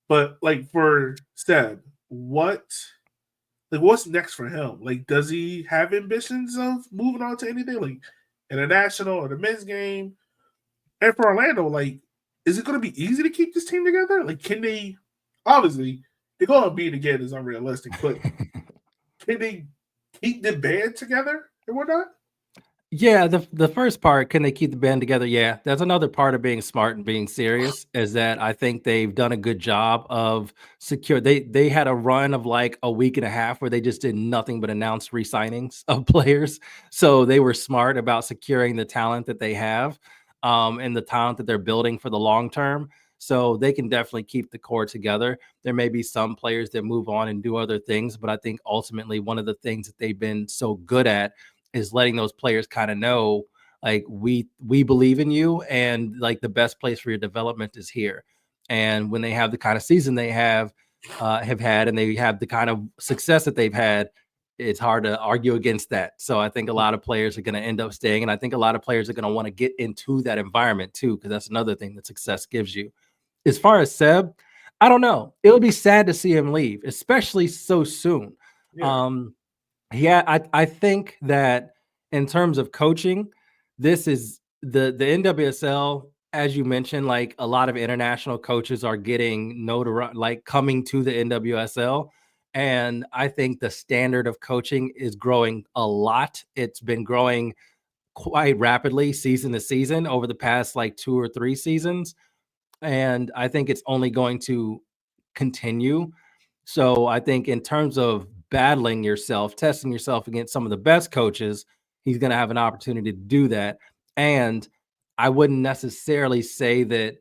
But like for Seb, what's next for him? Like, does he have ambitions of moving on to anything like international or the men's game? And for Orlando, like, is it going to be easy to keep this team together? Like, can they? Obviously, they're going to be together is unrealistic, but can they keep the band together and whatnot? Yeah, the first part, can they keep the band together? Yeah, that's another part of being smart and being serious is that I think they've done a good job of secure. They had a run of like a week and a half where they just did nothing but announce re-signings of players. So they were smart about securing the talent that they have, and the talent that they're building for the long term. So they can definitely keep the core together. There may be some players that move on and do other things, but I think ultimately one of the things that they've been so good at is letting those players kind of know like we believe in you and like the best place for your development is here. And when they have the kind of season they have had and they have the kind of success that they've had, it's hard to argue against that. So I think a lot of players are going to end up staying, and I think a lot of players are going to want to get into that environment too, because that's another thing that success gives you. As far as Seb, I don't know. It would be sad to see him leave, especially so soon. Yeah, um yeah, I think that in terms of coaching, this is the NWSL, as you mentioned, like a lot of international coaches are getting notoriety, like coming to the NWSL. And I think the standard of coaching is growing a lot. It's been growing quite rapidly season to season over the past like 2 or 3 seasons. And I think it's only going to continue. So I think in terms of battling yourself, testing yourself against some of the best coaches, he's going to have an opportunity to do that. And I wouldn't necessarily say that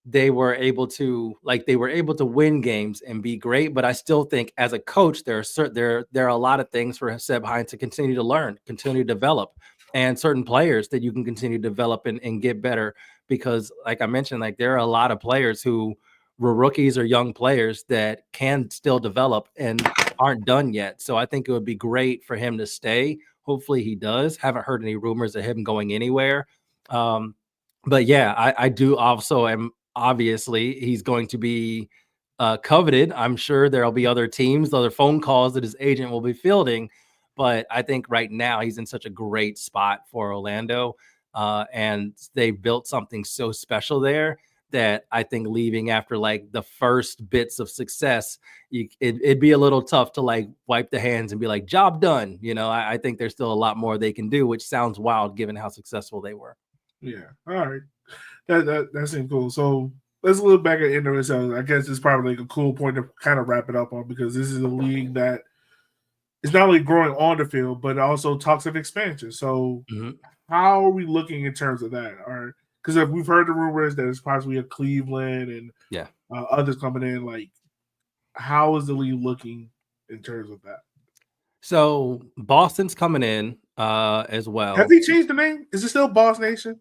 they were able to win games and be great, but I still think as a coach there are a lot of things for Seb Hines to continue to learn, continue to develop, and certain players that you can continue to develop and get better, because like I mentioned, like there are a lot of players who were rookies or young players that can still develop and aren't done yet. So I think it would be great for him to stay. Hopefully he does. Haven't heard any rumors of him going anywhere. Um, but yeah, I do also am obviously he's going to be coveted. I'm sure there'll be other teams, other phone calls that his agent will be fielding. But I think right now he's in such a great spot for Orlando. And they've built something so special there that I think leaving after like the first bits of success, it'd be a little tough to like wipe the hands and be like, job done. I think there's still a lot more they can do, which sounds wild given how successful they were. yeah. All right, that seems cool. So let's look back at NWSL. I guess it's probably like a cool point to kind of wrap it up on because this is a league that is not only growing on the field but also talks of expansion. So Mhm. how are we looking in terms of that? Or because we've heard the rumors that it's possibly a Cleveland and Yeah. others coming in, like how is the league looking in terms of that? So Boston's coming in as Have well. they changed the name? Is it still Boss Nation?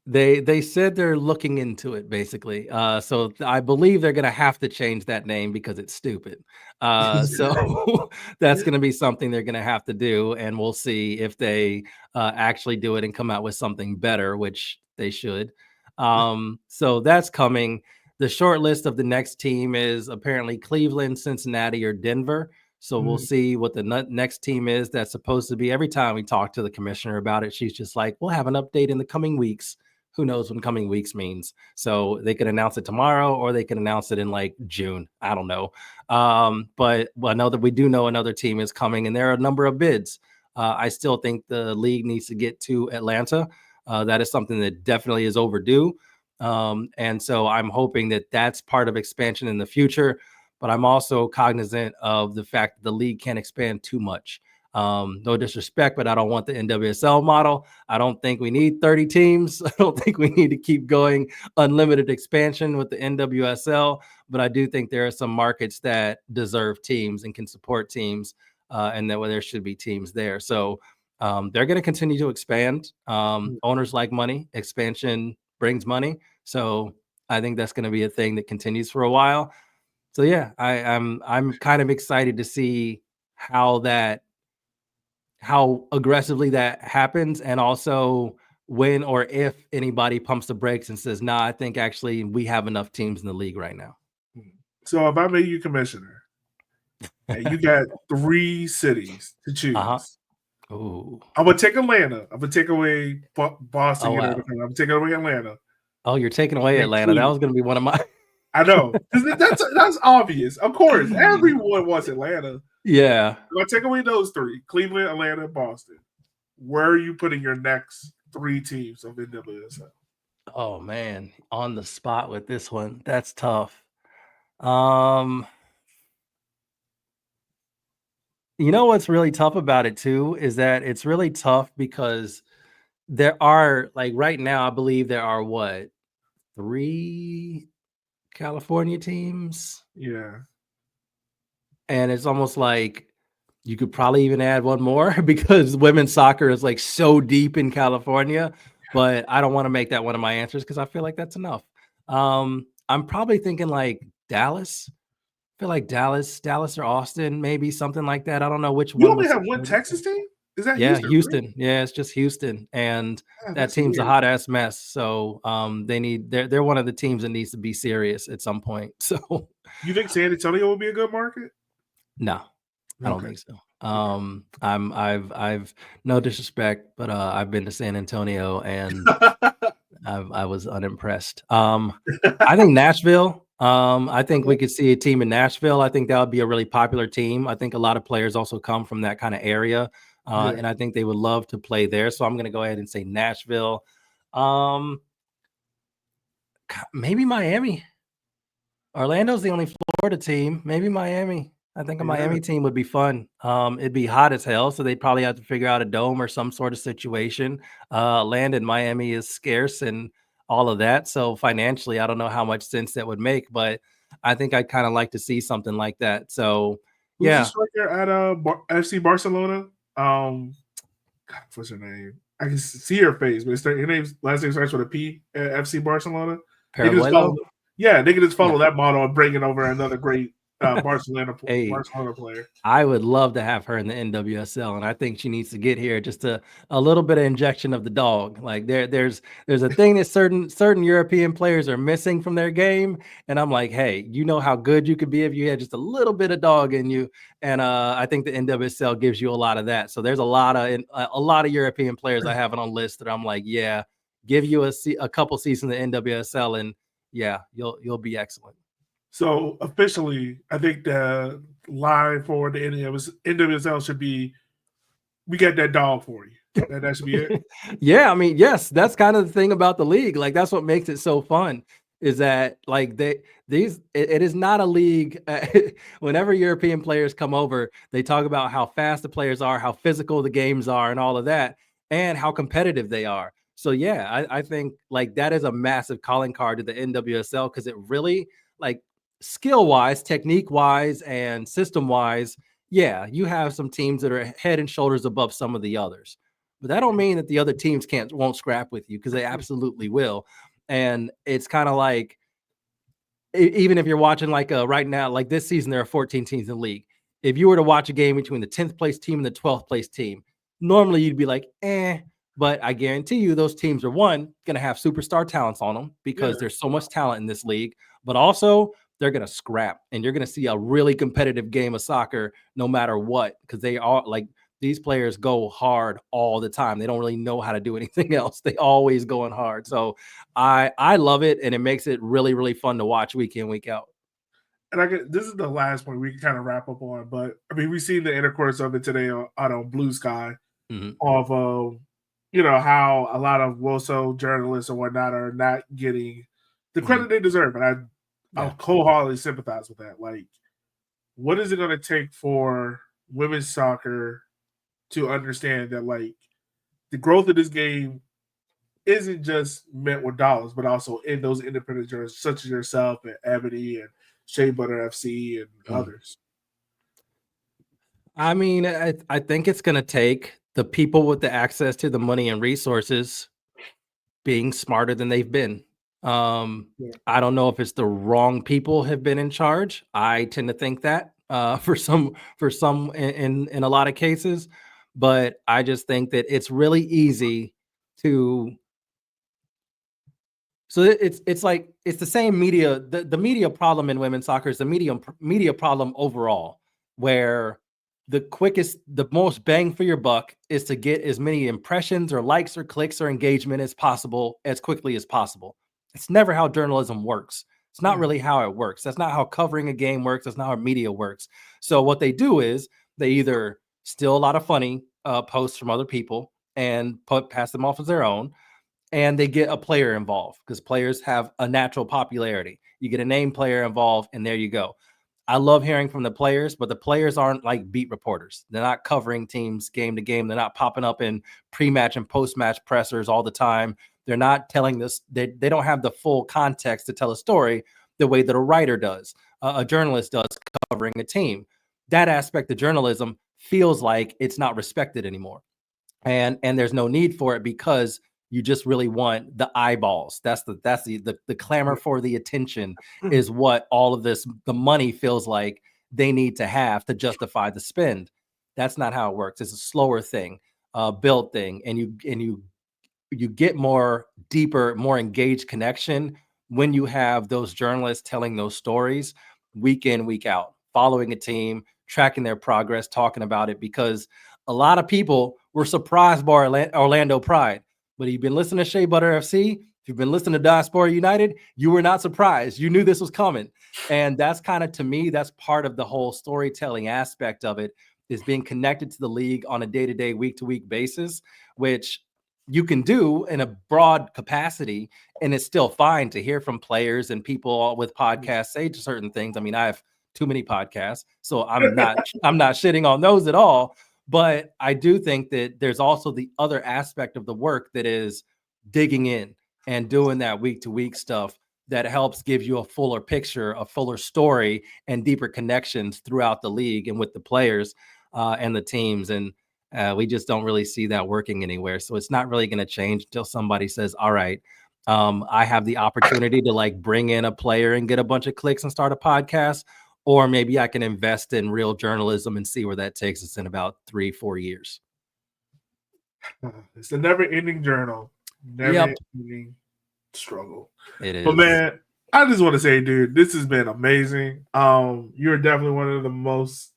They said they're looking into it basically. So I believe they're gonna have to change that name because it's stupid. So that's gonna be something they're gonna have to do, and we'll see if they actually do it and come out with something better, which they should. So that's coming. The short list of the next team is apparently Cleveland, Cincinnati, or Denver. So we'll Mhm. see what the next team is. That's supposed to be. Every time we talk to the commissioner about it, she's just like, "We'll have an update in the coming weeks." Who knows what coming weeks means? So they could announce it tomorrow, or they can announce it in like June. I don't know. But I know that we do know another team is coming, and there are a number of bids. I still think the league needs to get to Atlanta. That is something that definitely is overdue. And so I'm hoping that that's part of expansion in the future. But I'm also cognizant of the fact that the league can't expand too much. No disrespect, but I don't want the NWSL model. I don't think we need 30 teams. I don't think we need to keep going unlimited expansion with the NWSL. But I do think there are some markets that deserve teams and can support teams, and that there should be teams there. So they're going to continue to expand. Owners like money. Expansion brings money. So I think that's going to be a thing that continues for a while. So yeah, I'm kind of excited to see how aggressively that happens, and also when or if anybody pumps the brakes and says, "Nah, I think actually we have enough teams in the league right now." So if I made you commissioner, and you got 3 cities to choose, Ooh. I'm gonna take Atlanta. I'm gonna take away Boston. Oh, wow. I'm gonna take away Atlanta. Oh, you're taking away Atlanta. That was going to be one of my. I know, because that's obvious. Of course, everyone wants Atlanta. Yeah. I'm gonna take away those 3: Cleveland, Atlanta, Boston. Where are you putting your next 3 teams of NWSL? Oh man, on the spot with this one. That's tough. You know what's really tough about it too is that it's really tough because there are, like, right now, I believe there are 3 California teams, Yeah. and it's almost like you could probably even add one more because women's soccer is like so deep in California, but I don't want to make that one of my answers because I feel like that's enough. I'm probably thinking like Dallas. I feel like Dallas or Austin, maybe something like that. I don't know which You one only was. have one Texas team? Is that Yeah, Houston? Houston. Yeah, it's just Houston, and that team's a hot ass mess. So they're one of the teams that needs to be serious at some point. So you think San Antonio will be a good market? No, I don't think so. I've no disrespect, but I've been to San Antonio and I was unimpressed. I think Nashville. I think we could see a team in Nashville. I think that would be a really popular team. I think a lot of players also come from that kind of area, and I think they would love to play there. So I'm going to go ahead and say Nashville. Maybe Miami. Orlando's the only Florida team. Maybe Miami. I think a Miami team would be fun. It'd be hot as hell, so they'd probably have to figure out a dome or some sort of situation. Land in Miami is scarce and all of that. So financially, I don't know how much sense that would make, but I think I'd kind of like to see something like that. So Who's the striker at FC Barcelona? What's her name? I can see her face, but her last name starts with a P at FC Barcelona. Paraguay. They can just follow that model and bring it over another great Barcelona player. I would love to have her in the NWSL, and I think she needs to get here. Just a little bit of injection of the dog. Like there's a thing that certain European players are missing from their game, and I'm like, hey, you know how good you could be if you had just a little bit of dog in you, and I think the NWSL gives you a lot of that. So there's a lot of European players I have on list that I'm like, yeah, give you a couple seasons in the NWSL, and yeah, you'll be excellent. So officially, I think the line for the NWSL should be, "We got that dog for you." That should be it. Yeah, I mean, yes, that's kind of the thing about the league. Like that's what makes it so fun is that like it is not a league. Whenever European players come over, they talk about how fast the players are, how physical the games are, and all of that, and how competitive they are. So yeah, I think like that is a massive calling card to the NWSL because it really like skill wise, technique wise, and system wise, yeah, you have some teams that are head and shoulders above some of the others. But that don't mean that the other teams won't scrap with you because they absolutely will. And it's kind of like even if you're watching like right now, like this season, there are 14 teams in the league. If you were to watch a game between the 10th place team and the 12th place team, normally you'd be like, eh. But I guarantee you those teams are going to have superstar talents on them because there's so much talent in this league. But also they're going to scrap and you're going to see a really competitive game of soccer no matter what, because they are like these players go hard all the time. They don't really know how to do anything else. They always going hard. So I love it, and it makes it really, really fun to watch week in, week out. And this is the last point we can kind of wrap up on, but I mean, we've seen the intercourse of it today on Blue Sky of how a lot of WSL journalists and whatnot are not getting the credit they deserve, and I wholeheartedly sympathize with that. Like, what is it going to take for women's soccer to understand that, like, the growth of this game isn't just meant with dollars, but also in those independent journalists such as yourself and Ebony and Shea Butter FC and others? I mean, I think it's going to take the people with the access to the money and resources being smarter than they've been. I don't know if it's the wrong people have been in charge. I tend to think that for some in a lot of cases, but I just think that it's really easy to. So it's like it's the same media. The media problem in women's soccer is the media problem overall, where the most bang for your buck is to get as many impressions or likes or clicks or engagement as possible as quickly as possible. It's never how journalism works. It's not really how it works. That's not how covering a game works. That's not how media works. So what they do is they either steal a lot of funny posts from other people and pass them off as their own, and they get a player involved because players have a natural popularity. You get a name player involved, and there you go. I love hearing from the players, but the players aren't like beat reporters. They're not covering teams game to game. They're not popping up in pre-match and post-match pressers all the time. They're not telling this. They don't have the full context to tell a story the way that a writer does, a journalist does covering a team. That aspect of journalism feels like it's not respected anymore. And there's no need for it because you just really want the eyeballs. That's the clamor for the attention is what all of this, the money feels like they need to have to justify the spend. That's not how it works. It's a slower thing, build thing. And you get more deeper, more engaged connection when you have those journalists telling those stories week in, week out, following a team, tracking their progress, talking about it, because a lot of people were surprised by Orlando Pride. But if you've been listening to Shea Butter FC, if you've been listening to Diaspora United, you were not surprised. You knew this was coming. And that's kind of, to me, that's part of the whole storytelling aspect of it, is being connected to the league on a day-to-day, week-to-week basis, which you can do in a broad capacity. And it's still fine to hear from players and people with podcasts say certain things. I mean, I have too many podcasts, so I'm not shitting on those at all. But I do think that there's also the other aspect of the work that is digging in and doing that week to week stuff that helps give you a fuller picture, a fuller story, and deeper connections throughout the league and with the players and the teams. And we just don't really see that working anywhere. So it's not really going to change until somebody says, all right, I have the opportunity to like bring in a player and get a bunch of clicks and start a podcast. Or maybe I can invest in real journalism and see where that takes us in about 3-4 years. It's a never-ending journal, never-ending struggle. It is. But man, I just want to say, dude, this has been amazing. You're definitely one of the most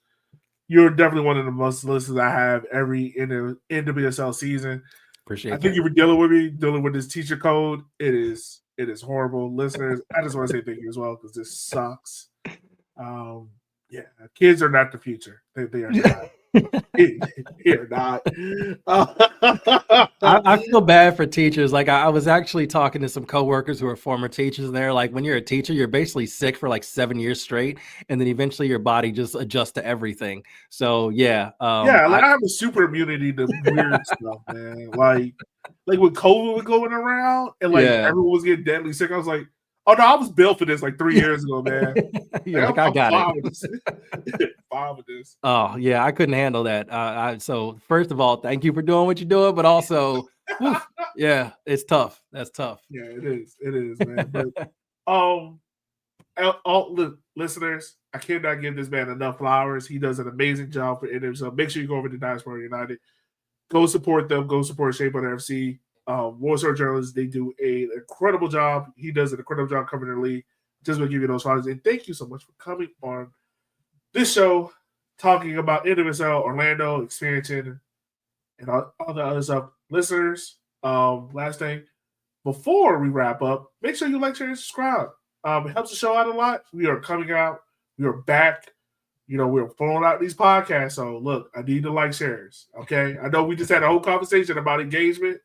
listeners I have every NWSL season. Appreciate I think you were dealing with this teacher code. It is horrible. Listeners, I just want to say thank you as well, because this sucks. Yeah, kids are not the future. They are not. They are not. I feel bad for teachers. Like I was actually talking to some coworkers who are former teachers, and they're like, when you're a teacher, you're basically sick for like 7 years straight, and then eventually your body just adjusts to everything. So yeah, I have a super immunity to weird stuff, man. Like when COVID was going around and like everyone was getting deadly sick, I was like, oh no, I was built for this like 3 years ago, man. You're like, I got it. Fine with this. Oh yeah, I couldn't handle that. So first of all, thank you for doing what you're doing, but also, yeah, it's tough. That's tough. Yeah, it is. It is, man. But listeners, I cannot give this man enough flowers. He does an amazing job for NWSL. So make sure you go over to Diaspora United. Go support them. Go support Shea Butter FC. Warsaw journalists, they do an incredible job. He does an incredible job covering the league. Just want to give you those flowers. And thank you so much for coming on this show, talking about NWSL, Orlando, expansion, and all the other stuff. Listeners, last thing, before we wrap up, make sure you like, share, and subscribe. It helps the show out a lot. We are coming out. We are back. we're throwing out these podcasts. So look, I need the like shares. Okay. I know we just had a whole conversation about engagement.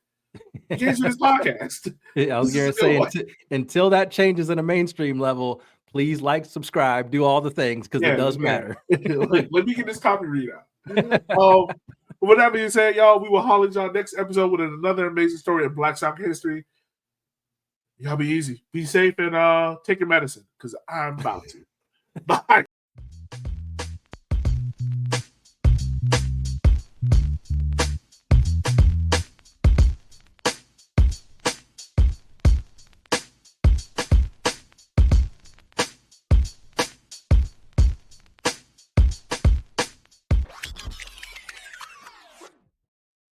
Engage with this podcast. I was going to say, until that changes in a mainstream level, please like, subscribe, do all the things, because it does matter. Let me get this copy read out. With that being said, y'all, we will holler at y'all next episode with another amazing story of Black soccer history. Y'all be easy. Be safe and take your medicine, because I'm about to. Bye.